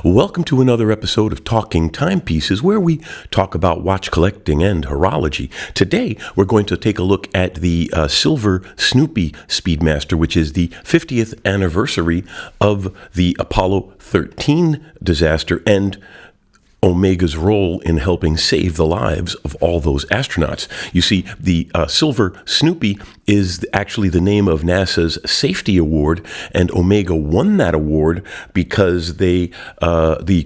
Welcome to another episode of Talking Timepieces, where we talk about watch collecting and horology. Today, we're going to take a look at the silver Snoopy Speedmaster, which is the 50th anniversary of the Apollo 13 disaster and Omega's role in helping save the lives of all those astronauts. You see, the Silver Snoopy is actually the name of NASA's safety award, and Omega won that award because the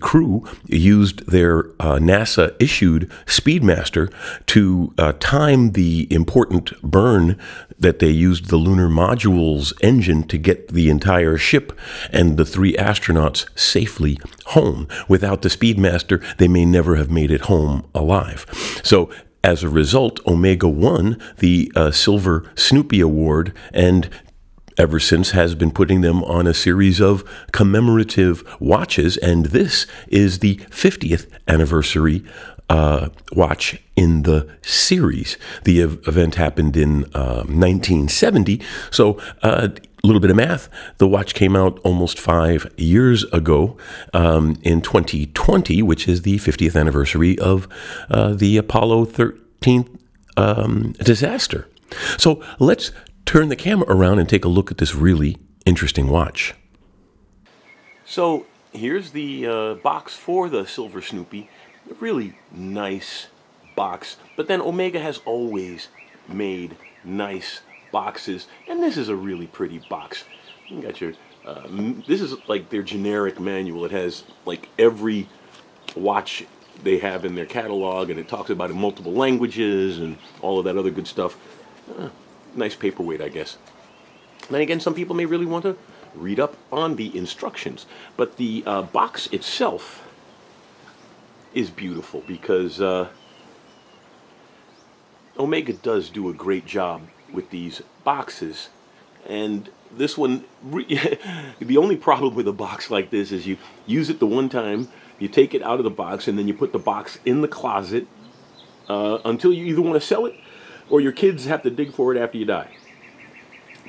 crew used their NASA-issued Speedmaster to time the important burn that they used the lunar module's engine to get the entire ship and the three astronauts safely home. Without the Speedmaster, they may never have made it home alive. So as a result, Omega won the Silver Snoopy Award, and ever since has been putting them on a series of commemorative watches, and this is the 50th anniversary watch in the series. The event happened in 1970, so a little bit of math. The watch came out almost 5 years ago in 2020, which is the 50th anniversary of the Apollo 13 disaster. So let's turn the camera around and take a look at this really interesting watch. So here's the box for the Silver Snoopy. A really nice box, but then Omega has always made nice boxes, and this is a really pretty box. You got your this is like their generic manual. It has like every watch they have in their catalog, and it talks about it in multiple languages and all of that other good stuff. Nice paperweight, I guess. Then again, some people may really want to read up on the instructions, but the box itself is beautiful because Omega does do a great job with these boxes. And this one, the only problem with a box like this is you use it the one time, you take it out of the box, and then you put the box in the closet until you either want to sell it or your kids have to dig for it after you die.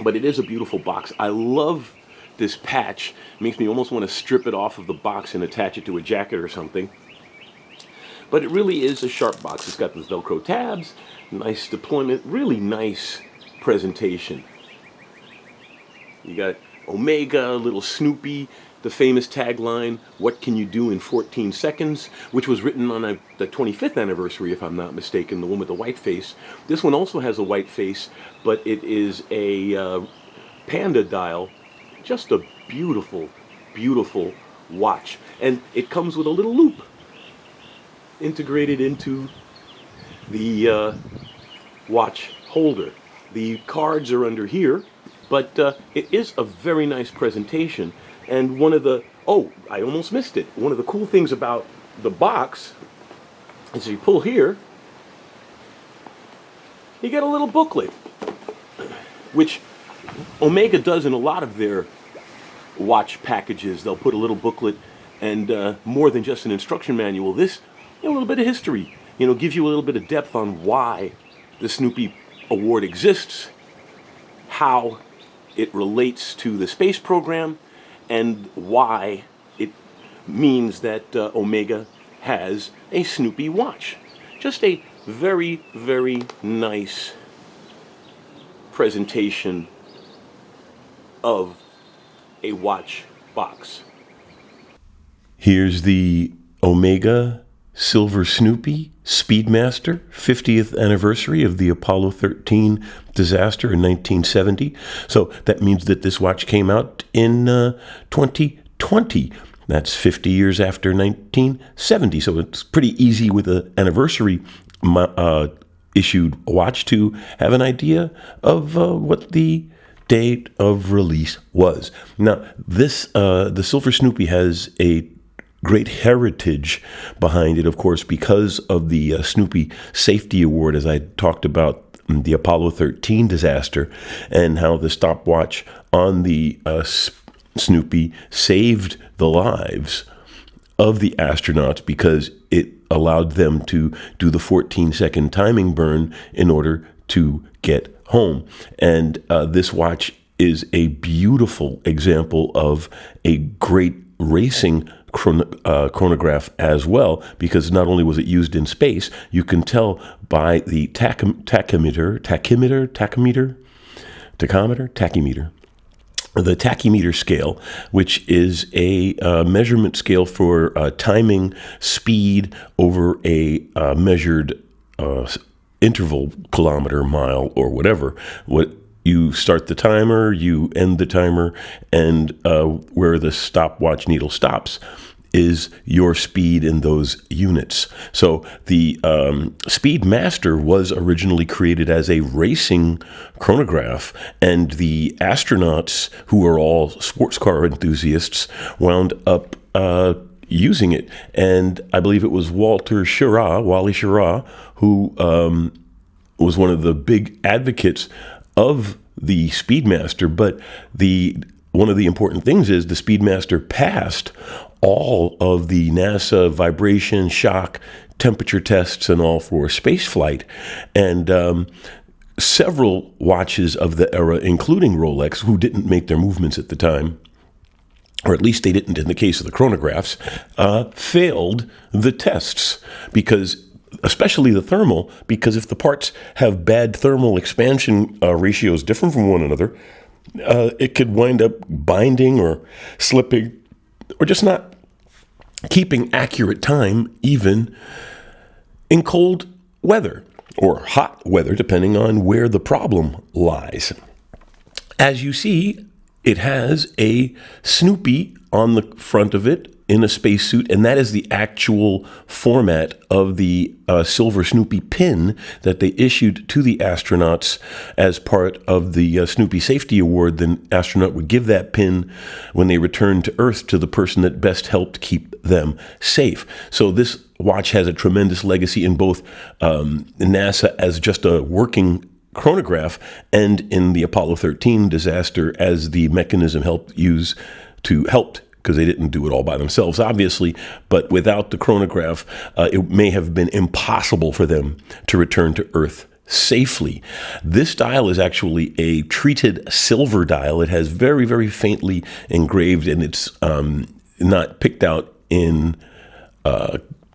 But it is a beautiful box. I love this patch. It makes me almost want to strip it off of the box and attach it to a jacket or something. But it really is a sharp box. It's got those Velcro tabs, nice deployment, really nice presentation. You got Omega, little Snoopy, the famous tagline, "What can you do in 14 seconds?" which was written on the 25th anniversary, if I'm not mistaken, the one with the white face. This one also has a white face, but it is a panda dial. Just a beautiful, beautiful watch. And it comes with a little loop integrated into the watch holder. The cards are under here, but it is a very nice presentation. And one of the, I almost missed it. One of the cool things about the box is you pull here, you get a little booklet, which Omega does in a lot of their watch packages. They'll put a little booklet and more than just an instruction manual. This, a little bit of history, gives you a little bit of depth on why the Snoopy Award exists, how it relates to the space program, and why it means that Omega has a Snoopy watch. Just a very, very nice presentation of a watch box. Here's the Omega Silver Snoopy Speedmaster, 50th anniversary of the Apollo 13 disaster in 1970. So that means that this watch came out in 2020. That's 50 years after 1970. So it's pretty easy with an anniversary issued watch to have an idea of what the date of release was. Now, this the Silver Snoopy has a great heritage behind it, of course, because of the Snoopy Safety Award, as I talked about the Apollo 13 disaster, and how the stopwatch on the Snoopy saved the lives of the astronauts because it allowed them to do the 14-second timing burn in order to get home. And this watch is a beautiful example of a great racing chronograph as well, because not only was it used in space, you can tell by the tachymeter, the tachymeter scale, which is a measurement scale for timing speed over a measured interval, kilometer, mile, or whatever. What you start the timer, you end the timer, and where the stopwatch needle stops is your speed in those units. So the Speedmaster was originally created as a racing chronograph, and the astronauts, who are all sports car enthusiasts, wound up using it. And I believe it was Wally Schirra, who was one of the big advocates of the Speedmaster. But one of the important things is the Speedmaster passed all of the NASA vibration, shock, temperature tests and all for space flight. And several watches of the era, including Rolex, who didn't make their movements at the time, or at least they didn't in the case of the chronographs, failed the tests, because especially the thermal, because if the parts have bad thermal expansion ratios different from one another, it could wind up binding or slipping or just not keeping accurate time, even in cold weather or hot weather, depending on where the problem lies. As you see, it has a Snoopy on the front of it in a spacesuit, and that is the actual format of the silver Snoopy pin that they issued to the astronauts as part of the Snoopy Safety Award. The astronaut would give that pin when they returned to Earth to the person that best helped keep them safe. So this watch has a tremendous legacy in both NASA as just a working chronograph and in the Apollo 13 disaster as the mechanism helped because they didn't do it all by themselves, obviously, but without the chronograph, it may have been impossible for them to return to Earth safely. This dial is actually a treated silver dial. It has very, very faintly engraved, and it's not picked out in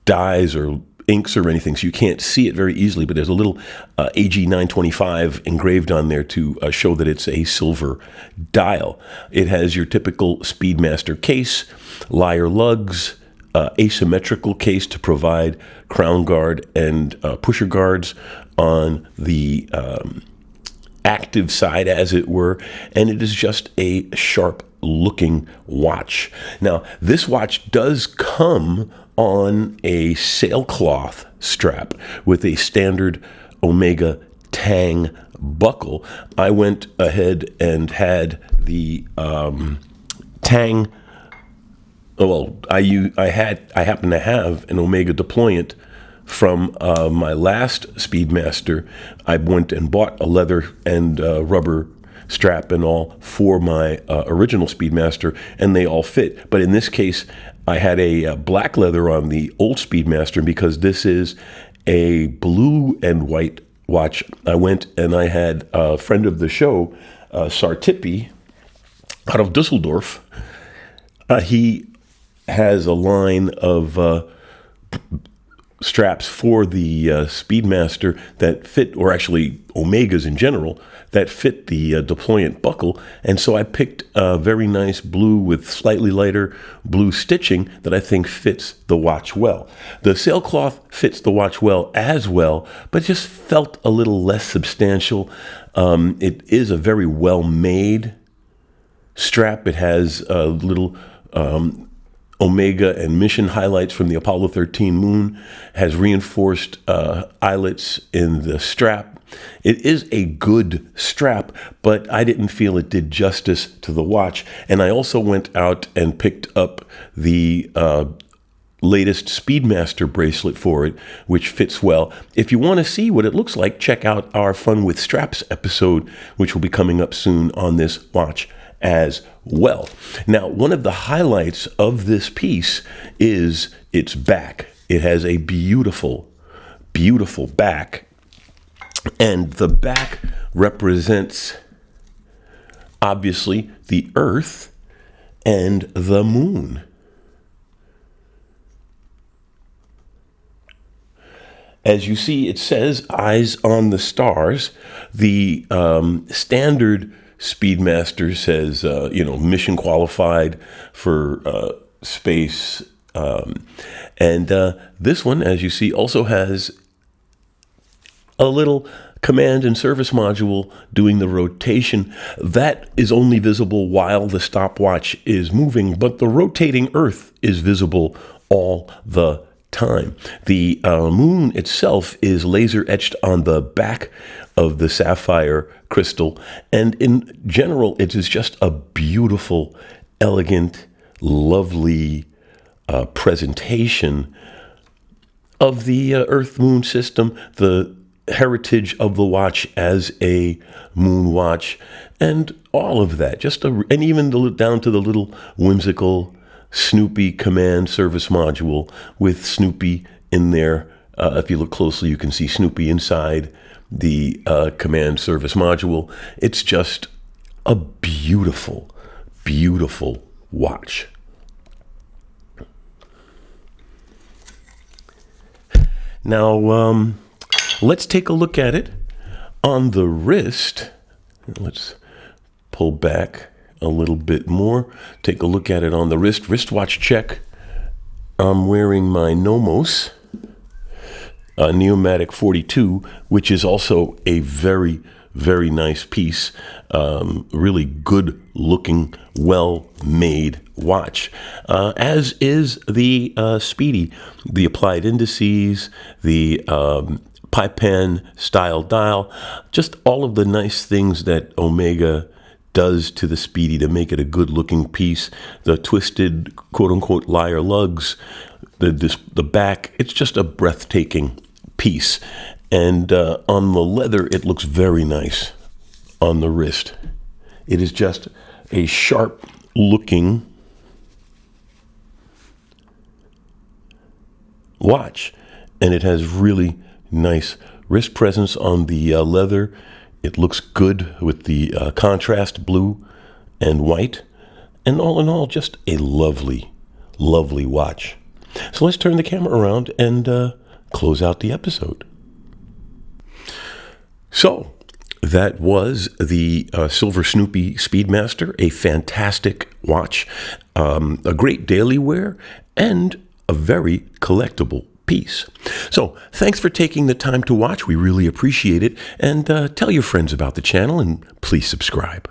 dyes or inks or anything, so you can't see it very easily, but there's a little AG 925 engraved on there to show that it's a silver dial. It has your typical Speedmaster case, lyre lugs, asymmetrical case to provide crown guard and pusher guards on the active side, as it were, and it is just a sharp looking watch. Now, this watch does come on a sailcloth strap with a standard Omega Tang buckle. I went ahead and had the Tang. Well, I happen to have an Omega deployant from my last Speedmaster. I went and bought a leather and rubber strap and all for my original Speedmaster, and they all fit. But in this case, I had a black leather on the old Speedmaster, because this is a blue and white watch. I went and I had a friend of the show, Sartipi, out of Dusseldorf. He has a line of straps for the Speedmaster that fit, or actually Omegas in general, that fit the deployant buckle. And so I picked a very nice blue with slightly lighter blue stitching that I think fits the watch well. The sailcloth fits the watch well as well, but just felt a little less substantial. It is a very well-made strap. It has a little Omega and mission highlights from the Apollo 13 moon, has reinforced eyelets in the strap. It is a good strap, but I didn't feel it did justice to the watch. And I also went out and picked up the latest Speedmaster bracelet for it, which fits well. If you want to see what it looks like, check out our Fun with Straps episode, which will be coming up soon on this watch as well. Now, one of the highlights of this piece is its back. It has a beautiful, beautiful back, and the back represents, obviously, the Earth and the moon. As you see, it says Eyes on the Stars. The standard Speedmaster says, mission qualified for space. And this one, as you see, also has a little command and service module doing the rotation. That is only visible while the stopwatch is moving, but the rotating Earth is visible all the time. The moon itself is laser etched on the back of the sapphire crystal, and in general, it is just a beautiful, elegant, lovely presentation of the Earth-Moon system, the heritage of the watch as a moon watch, and all of that. And even down to the little whimsical Snoopy command service module with Snoopy in there. If you look closely, you can see Snoopy inside the command service module. It's just a beautiful, beautiful watch. Now, let's take a look at it on the wrist. Let's pull back a little bit more. Take a look at it on the wrist. Wristwatch check. I'm wearing my Nomos Neomatic 42, which is also a very, very nice piece. Really good looking, well made watch. As is the Speedy, the applied indices, the Pipan style dial, just all of the nice things that Omega does to the Speedy to make it a good looking piece. The twisted quote unquote lyre lugs, the back, it's just a breathtaking piece. And on the leather, it looks very nice on the wrist. It is just a sharp looking watch, and it has really nice wrist presence on the leather. It looks good with the contrast blue and white, and all in all, just a lovely, lovely watch. So let's turn the camera around and close out the episode. So that was the Silver Snoopy Speedmaster, a fantastic watch, a great daily wear, and a very collectible piece. So thanks for taking the time to watch. We really appreciate it. And tell your friends about the channel, and please subscribe.